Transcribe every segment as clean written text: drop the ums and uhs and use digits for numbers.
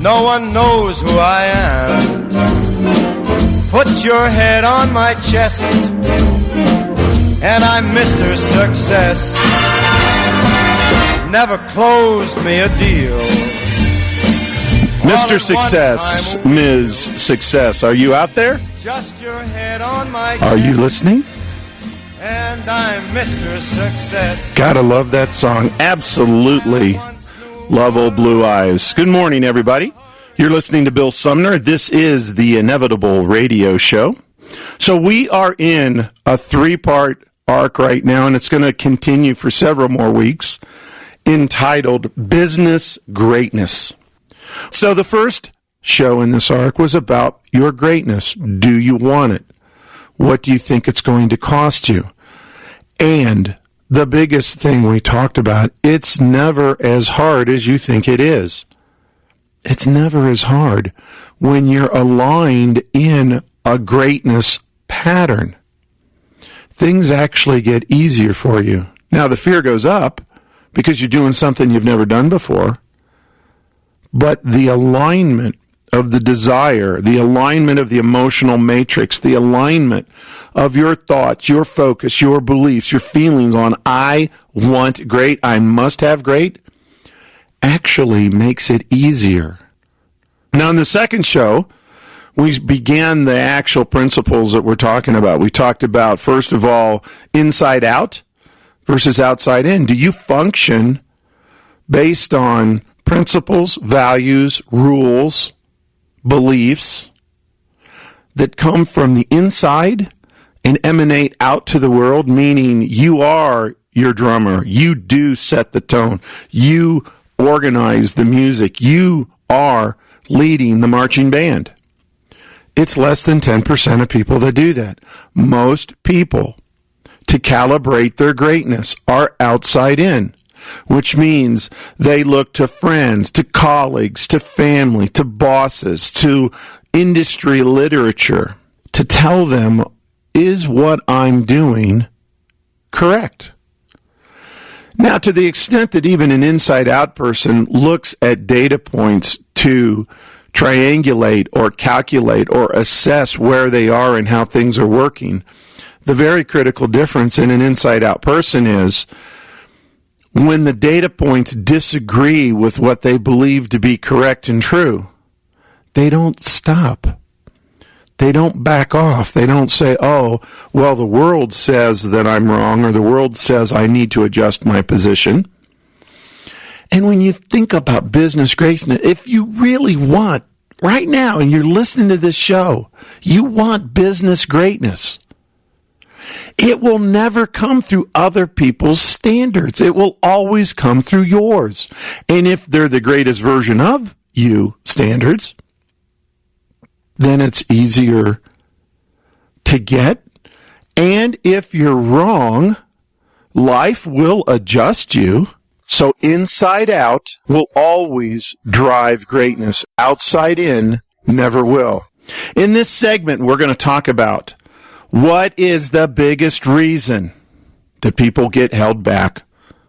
No one knows who I am. Put your head on my chest, and I'm Mr. Success. Never closed me a deal. Mr. Success, Ms. Success, are you out there? Just your head on my Are you listening? And I'm Mr. Success. Gotta love that song. Absolutely love Old Blue Eyes. Good morning, everybody. You're listening to Bill Sumner. This is the Inevitable Radio Show. So we are in a 3-part arc right now, and it's going to continue for several more weeks, entitled Business Greatness. So the first show in this arc was about your greatness. Do you want it? What do you think it's going to cost you? And the biggest thing we talked about, it's never as hard as you think it is. It's never as hard when you're aligned in a greatness pattern. Things actually get easier for you. Now, the fear goes up because you're doing something you've never done before. But the alignment of the desire, the alignment of the emotional matrix, the alignment of your thoughts, your focus, your beliefs, your feelings on I want great, I must have great, actually makes it easier. Now, in the second show, we began the actual principles that we're talking about. We talked about, first of all, inside out versus outside in. Do you function based on principles, values, rules, beliefs that come from the inside and emanate out to the world, meaning you are your drummer, you do set the tone, you organize the music, you are leading the marching band. It's less than 10% of people that do that. Most people, to calibrate their greatness, are outside in, which means they look to friends, to colleagues, to family, to bosses, to industry literature to tell them, is what I'm doing correct? Now, to the extent that even an inside-out person looks at data points to triangulate or calculate or assess where they are and how things are working, the very critical difference in an inside-out person is when the data points disagree with what they believe to be correct and true, they don't stop. They don't back off. They don't say, oh, well, the world says that I'm wrong, or the world says I need to adjust my position. And when you think about business greatness, if you really want, right now, and you're listening to this show, you want business greatness, it will never come through other people's standards. It will always come through yours. And if they're the greatest version of you standards, then it's easier to get. And if you're wrong, life will adjust you. So inside out will always drive greatness. Outside in never will. In this segment, we're going to talk about what is the biggest reason that people get held back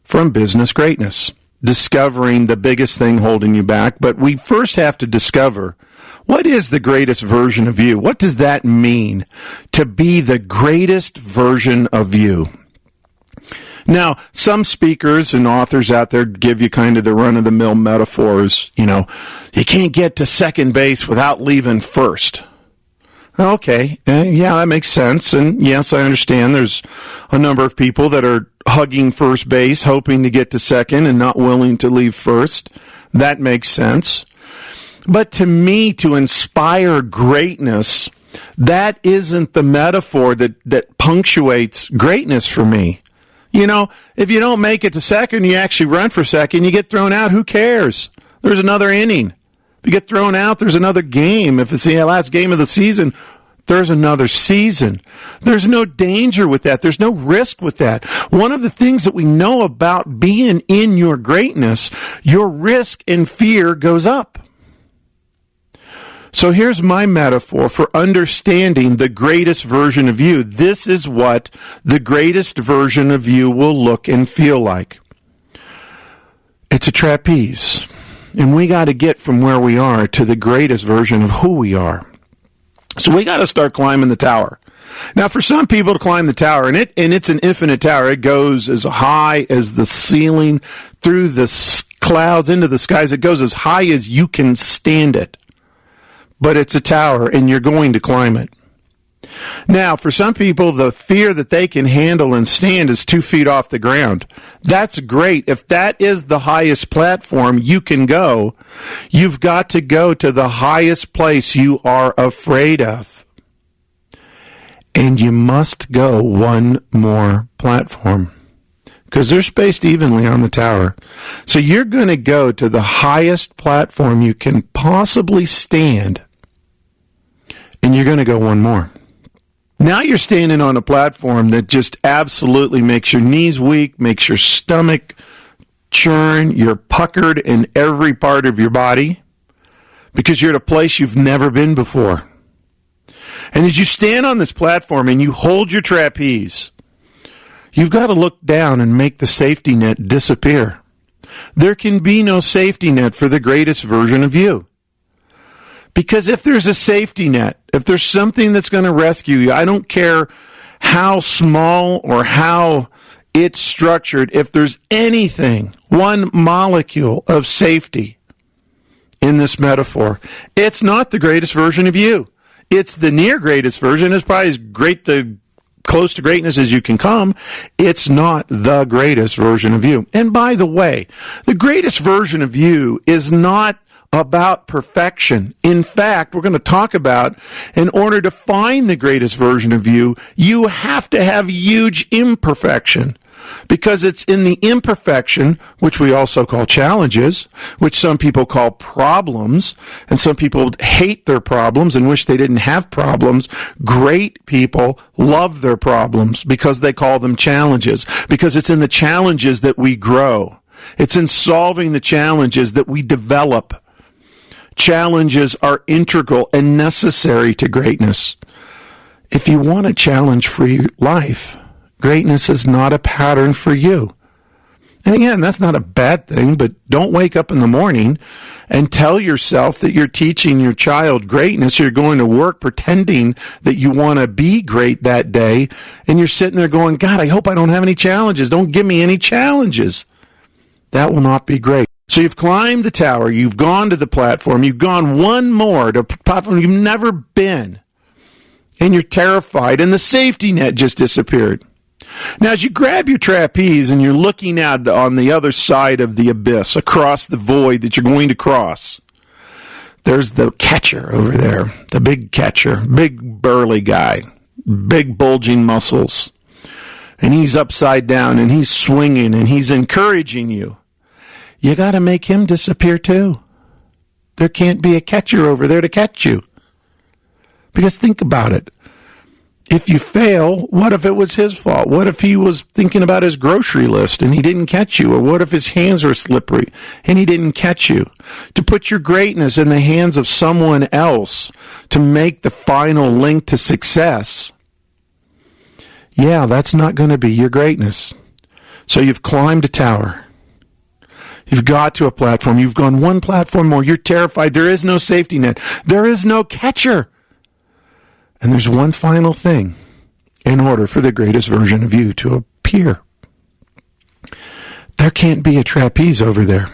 from business greatness. Discovering the biggest thing holding you back. But we first have to discover, what is the greatest version of you? What does that mean to be the greatest version of you? Now, some speakers and authors out there give you kind of the run-of-the-mill metaphors. You know, you can't get to second base without leaving first. Okay, yeah, that makes sense. And yes, I understand there's a number of people that are hugging first base, hoping to get to second and not willing to leave first. That makes sense. But to me, to inspire greatness, that isn't the metaphor that punctuates greatness for me. You know, if you don't make it to second, you actually run for second, you get thrown out, who cares? There's another inning. If you get thrown out, there's another game. If it's the last game of the season, there's another season. There's no danger with that. There's no risk with that. One of the things that we know about being in your greatness, your risk and fear goes up. So here's my metaphor for understanding the greatest version of you. This is what the greatest version of you will look and feel like. It's a trapeze. And we got to get from where we are to the greatest version of who we are. So we got to start climbing the tower. Now, for some people to climb the tower, and it's an infinite tower. It goes as high as the ceiling, through the clouds, into the skies. It goes as high as you can stand it. But it's a tower, and you're going to climb it. Now, for some people, the fear that they can handle and stand is 2 feet off the ground. That's great. If that is the highest platform you can go, you've got to go to the highest place you are afraid of. And you must go one more platform, because they're spaced evenly on the tower. So you're going to go to the highest platform you can possibly stand, and you're going to go one more. Now you're standing on a platform that just absolutely makes your knees weak, makes your stomach churn, you're puckered in every part of your body, because you're at a place you've never been before. And as you stand on this platform and you hold your trapeze, you've got to look down and make the safety net disappear. There can be no safety net for the greatest version of you. Because if there's a safety net, if there's something that's going to rescue you, I don't care how small or how it's structured, if there's anything, one molecule of safety in this metaphor, it's not the greatest version of you. It's the near greatest version. It's probably as close to greatness as you can come. It's not the greatest version of you. And by the way, the greatest version of you is not about perfection. In fact, we're going to talk about, in order to find the greatest version of you, you have to have huge imperfection. Because it's in the imperfection, which we also call challenges, which some people call problems, and some people hate their problems and wish they didn't have problems. Great people love their problems because they call them challenges, because it's in the challenges that we grow. It's in solving the challenges that we develop. Challenges are integral and necessary to greatness. If you want a challenge-free life, greatness is not a pattern for you. And again, that's not a bad thing, but don't wake up in the morning and tell yourself that you're teaching your child greatness. You're going to work pretending that you want to be great that day, and you're sitting there going, God, I hope I don't have any challenges. Don't give me any challenges. That will not be great. So you've climbed the tower, you've gone to the platform, you've gone one more to a platform you've never been, and you're terrified, and the safety net just disappeared. Now, as you grab your trapeze and you're looking out on the other side of the abyss, across the void that you're going to cross, there's the catcher over there, the big catcher, big burly guy, big bulging muscles. And he's upside down and he's swinging and he's encouraging you. You got to make him disappear too. There can't be a catcher over there to catch you. Because think about it. If you fail, what if it was his fault? What if he was thinking about his grocery list and he didn't catch you? Or what if his hands were slippery and he didn't catch you? To put your greatness in the hands of someone else to make the final link to success, yeah, that's not going to be your greatness. So you've climbed a tower. You've got to a platform. You've gone one platform more. You're terrified. There is no safety net. There is no catcher. And there's one final thing in order for the greatest version of you to appear. There can't be a trapeze over there.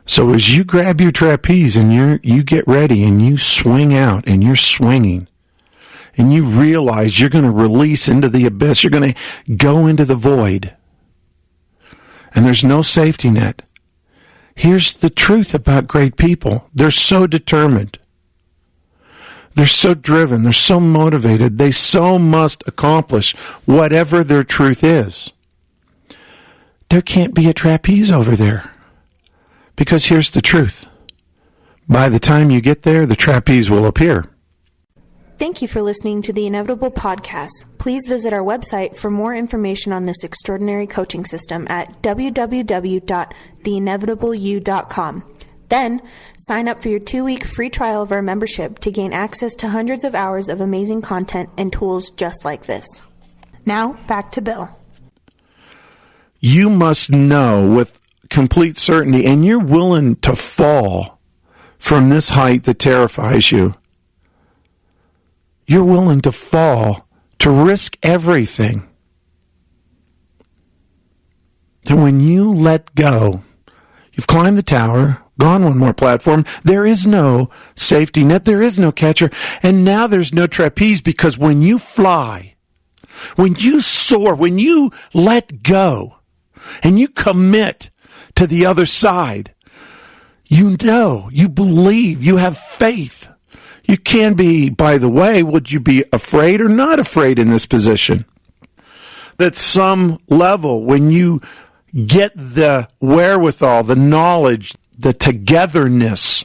So as you grab your trapeze and you get ready and you swing out and you're swinging and you realize you're going to release into the abyss, you're going to go into the void, and there's no safety net. Here's the truth about great people. They're so determined. They're so driven. They're so motivated. They so must accomplish whatever their truth is. There can't be a trapeze over there. Because here's the truth. By the time you get there, the trapeze will appear. Thank you for listening to the Inevitable Podcast. Please visit our website for more information on this extraordinary coaching system at www.theinevitableyou.com. Then, sign up for your 2-week free trial of our membership to gain access to hundreds of hours of amazing content and tools just like this. Now, back to Bill. You must know with complete certainty, and you're willing to fall from this height that terrifies you. You're willing to fall, to risk everything. And when you let go, you've climbed the tower, gone one more platform, there is no safety net, there is no catcher, and now there's no trapeze, because when you fly, when you soar, when you let go, and you commit to the other side, you know, you believe, you have faith. You can be, by the way, would you be afraid or not afraid in this position? At some level, when you get the wherewithal, the knowledge, the togetherness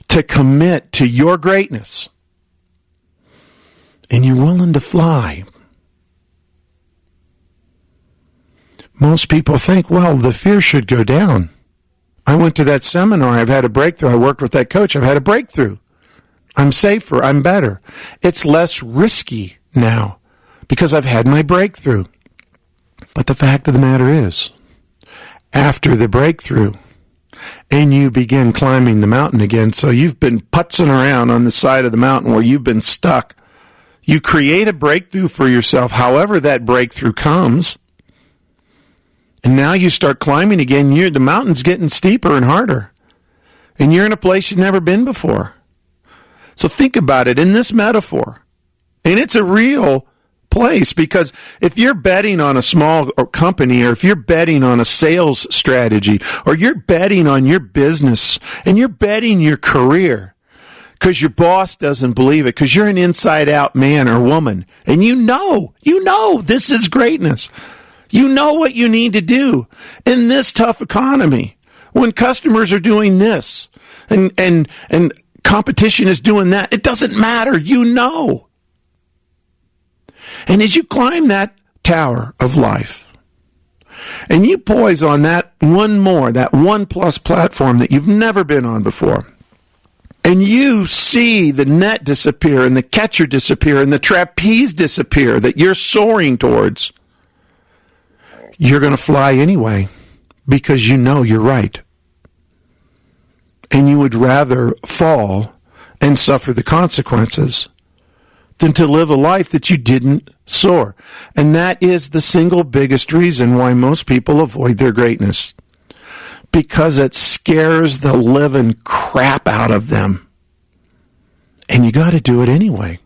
to commit to your greatness, and you're willing to fly. Most people think, well, the fear should go down. I went to that seminar, I've had a breakthrough. I worked with that coach, I've had a breakthrough. I'm safer, I'm better. It's less risky now because I've had my breakthrough. But the fact of the matter is, after the breakthrough, and you begin climbing the mountain again, so you've been putzing around on the side of the mountain where you've been stuck, you create a breakthrough for yourself, however that breakthrough comes, and now you start climbing again, the mountain's getting steeper and harder, and you're in a place you've never been before. So think about it in this metaphor, and it's a real place, because if you're betting on a small company, or if you're betting on a sales strategy, or you're betting on your business, and you're betting your career because your boss doesn't believe it, because you're an inside-out man or woman, and you know this is greatness. You know what you need to do in this tough economy when customers are doing this and competition is doing that. It doesn't matter. You know. And as you climb that tower of life, and you poise on that one plus platform that you've never been on before, and you see the net disappear and the catcher disappear and the trapeze disappear that you're soaring towards, you're going to fly anyway because you know you're right. And you would rather fall and suffer the consequences than to live a life that you didn't soar. And that is the single biggest reason why most people avoid their greatness. Because it scares the living crap out of them. And you got to do it anyway.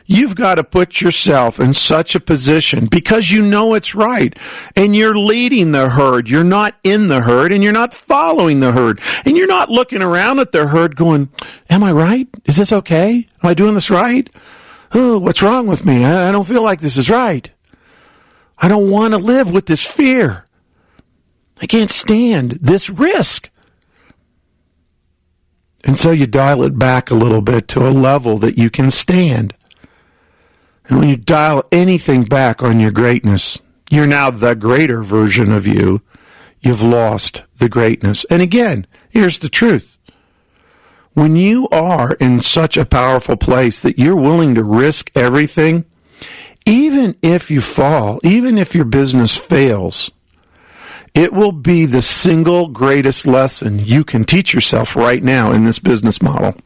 You've got to put yourself in such a position because you know it's right. And you're leading the herd. You're not in the herd, and you're not following the herd. And you're not looking around at the herd going, am I right? Is this okay? Am I doing this right? Oh, what's wrong with me? I don't feel like this is right. I don't want to live with this fear. I can't stand this risk. And so you dial it back a little bit to a level that you can stand. And when you dial anything back on your greatness, you're now the greater version of you. You've lost the greatness. And again, here's the truth. When you are in such a powerful place that you're willing to risk everything, even if you fall, even if your business fails, it will be the single greatest lesson you can teach yourself right now in this business model,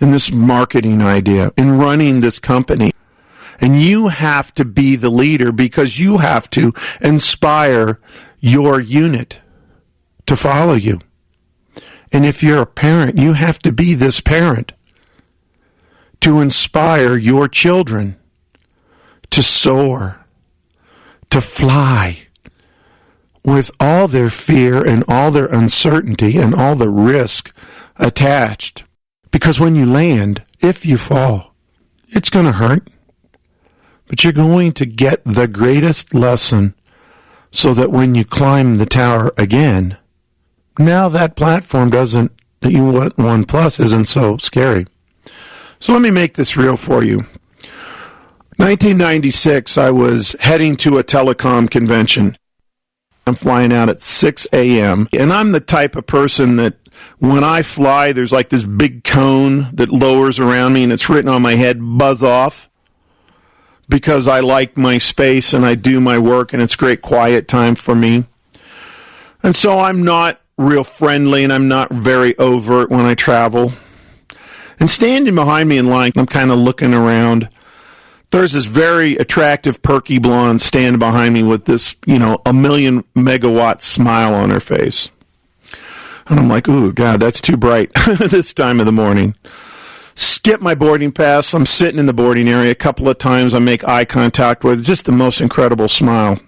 in this marketing idea, in running this company. And you have to be the leader because you have to inspire your unit to follow you. And if you're a parent, you have to be this parent to inspire your children to soar, to fly with all their fear and all their uncertainty and all the risk attached. Because when you land, if you fall, it's going to hurt. But you're going to get the greatest lesson so that when you climb the tower again, now that platform that you want one plus isn't so scary. So let me make this real for you. 1996, I was heading to a telecom convention. I'm flying out at 6 a.m. And I'm the type of person that when I fly, there's like this big cone that lowers around me and it's written on my head, buzz off. Because I like my space and I do my work and it's great quiet time for me. And so I'm not real friendly and I'm not very overt when I travel. And standing behind me in line, I'm kind of looking around. There's this very attractive, perky blonde standing behind me with this, 1,000,000 megawatt smile on her face. And I'm like, ooh, God, that's too bright this time of the morning. Skip my boarding pass. I'm sitting in the boarding area. A couple of times I make eye contact with just the most incredible smile.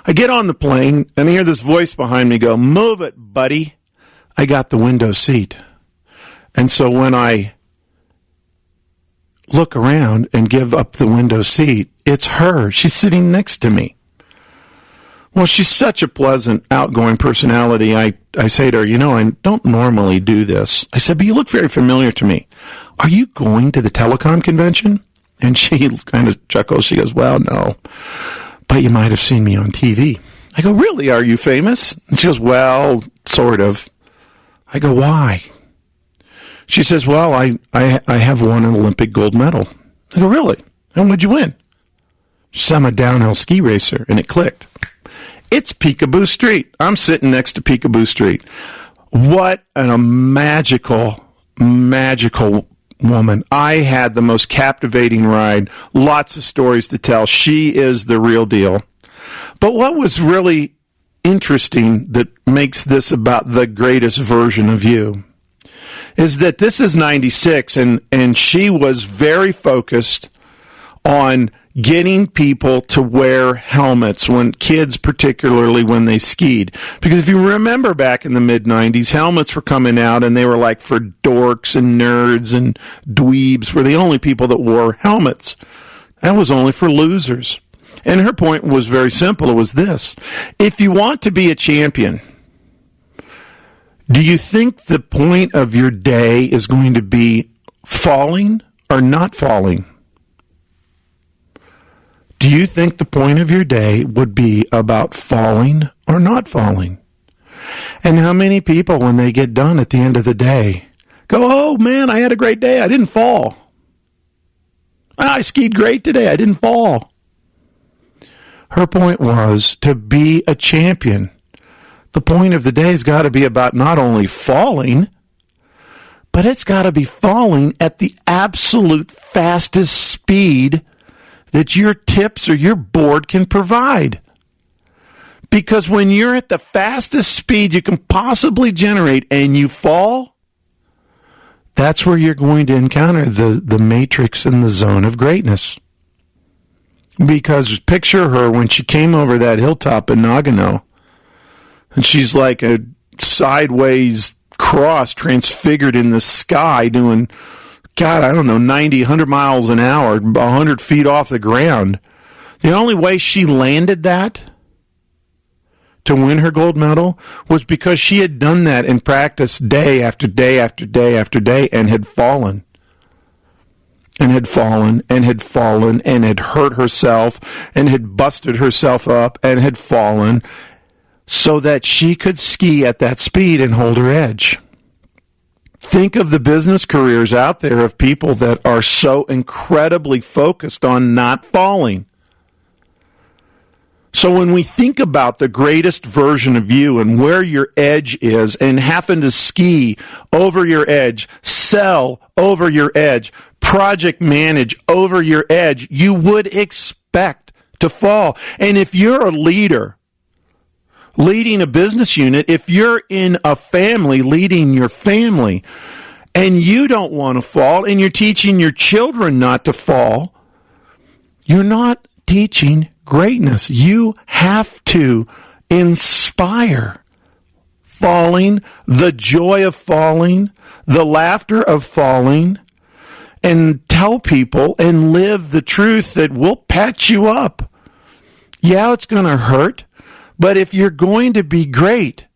I get on the plane and I hear this voice behind me go, move it, buddy. I got the window seat. And so when I look around and give up the window seat, it's her. She's sitting next to me. Well, she's such a pleasant, outgoing personality. I say to her, I don't normally do this. I said, but you look very familiar to me. Are you going to the telecom convention? And she kind of chuckles. She goes, well, no, but you might have seen me on TV. I go, really? Are you famous? And she goes, well, sort of. I go, why? She says, well, I have won an Olympic gold medal. I go, really? And what'd you win? She said, I'm a downhill ski racer. And it clicked. It's Peekaboo Street. I'm sitting next to Peekaboo Street. What a magical, magical woman. I had the most captivating ride. Lots of stories to tell. She is the real deal. But what was really interesting that makes this about the greatest version of you is that this is 96, and she was very focused on getting people to wear helmets, when kids, particularly when they skied. Because if you remember back in the mid-90s, helmets were coming out, and they were like for dorks and nerds and dweebs were the only people that wore helmets. That was only for losers. And her point was very simple. It was this. If you want to be a champion, do you think the point of your day is going to be falling or not falling? Do you think the point of your day would be about falling or not falling? And how many people, when they get done at the end of the day, go, oh man, I had a great day. I didn't fall. I skied great today. I didn't fall. Her point was to be a champion. The point of the day has got to be about not only falling, but it's got to be falling at the absolute fastest speed that your tips or your board can provide. Because when you're at the fastest speed you can possibly generate and you fall, that's where you're going to encounter the matrix and the zone of greatness. Because picture her when she came over that hilltop in Nagano, and she's like a sideways cross transfigured in the sky doing, God, I don't know, 90, 100 miles an hour, 100 feet off the ground. The only way she landed that to win her gold medal was because she had done that in practice day after day after day after day and had fallen. And had fallen and had fallen and had hurt herself and had busted herself up and had fallen so that she could ski at that speed and hold her edge. Think of the business careers out there of people that are so incredibly focused on not falling. So when we think about the greatest version of you and where your edge is and happen to ski over your edge, sell over your edge, project manage over your edge, you would expect to fall. And if you're a leader leading a business unit, if you're in a family leading your family, and you don't want to fall, and you're teaching your children not to fall, you're not teaching greatness. You have to inspire falling, the joy of falling, the laughter of falling, and tell people and live the truth that we'll patch you up. Yeah, it's going to hurt, but if you're going to be great,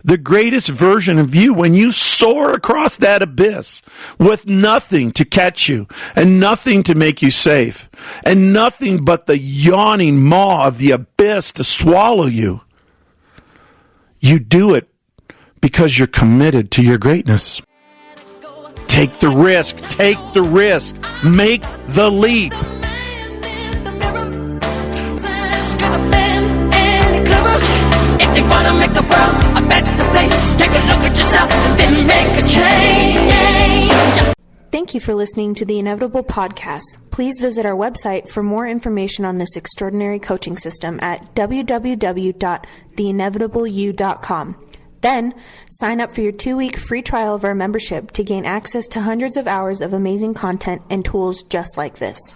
the greatest version of you, when you soar across that abyss with nothing to catch you and nothing to make you safe and nothing but the yawning maw of the abyss to swallow you, you do it because you're committed to your greatness. Take the risk. Take the risk. Make the leap. It make the world a better place. Take a look at yourself, then make a change. Thank you for listening to the Inevitable Podcast. Please visit our website for more information on this extraordinary coaching system at www.theinevitableyou.com. Then, sign up for your 2-week free trial of our membership to gain access to hundreds of hours of amazing content and tools just like this.